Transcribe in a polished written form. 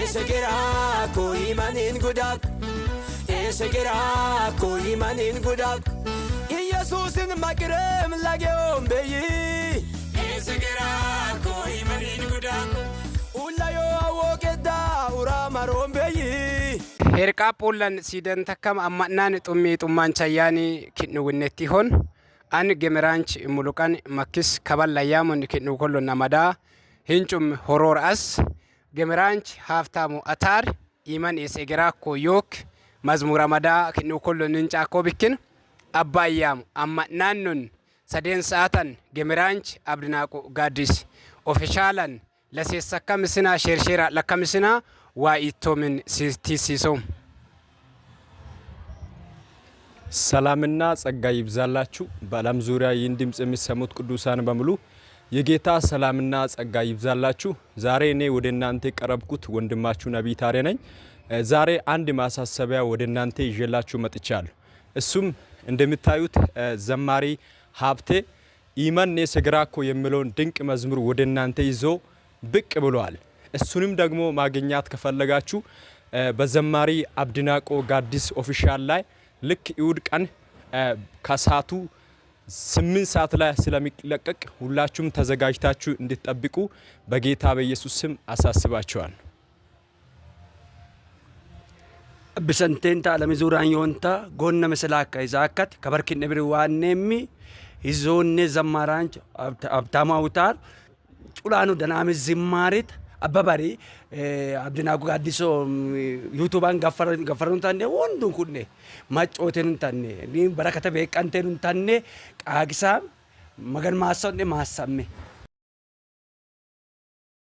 Esegira koi manin gudak Esegira koi manin gudak Yesusin makrem lageom beyi Esegira koi manin gudak Ulayo awokeda uramarom beyi Herqa Poland sidan takam amnan tummi tumman chayani kinnu winnetti hon an gemeranch mulukan makis kabalayamon kinnu kollo namada hinchum horror as gemeranch haftamu atar iman Esegira koyok mazmura mada kinnu kollo nincha kobikin abbayam amnannun saden saatan gemeranch abdinaqo gadis officialan ለሴሰከም ስና ሸርሸራ ለከምስና ዋኢቶምን ሲቲሲሶ ሰላምና ጸጋ ይብዛላችሁ በዓለም ዙሪያ ይህን ድምጽ የሚሰሙት ቅዱሳን በሙሉ የጌታ ሰላምና ጸጋ ይብዛላችሁ ዛሬ እኔ ወደ እናንተ ቀረብኩት ወንድማችሁ ነብይ ታሬ ነኝ ዛሬ አንድ ማሳሰቢያ ወደ እናንተ ይዤላችሁ መጥቻለሁ እሱም እንደምታዩት ዘማሪ ሀብቴ ኢማን Esegira ኮ የሚለውን ድንቅ መዝሙር ወደ እናንተ ይዞ ብቅ ብሏል እሱንም ደግሞ ማግኛት ከፈለጋችሁ በዘማሪ አብድናቆ ጋዲስ ኦፊሻል ላይ ልክ ይሁድ ቀን ከሳቱ 8 ሰዓት ላይ ስለሚለቀቅ ሁላችሁም ተዘጋጅታችሁ እንድትጠብቁ በጌታ በኢየሱስ ስም አሳስባችኋል ብሰንቴንታ ለምዙራን ይወንታ ጎነ መስላካ ይዛከት ከበርኪን ነብሪ ዋነሚ ይዞነ ዘማራንች አብታማውታር ጩላኑ ደናም ዝማሪት አባባሪ አብድናቆ ጋዲሶ ዩቲዩባን ገፈሩን ታኔ ወንዱን ኩኔ ማጮቴን ታኔ ኒ በረከተ በቀንቴን ታኔ ቃግሳ መገን ማሰነ ማሳሜ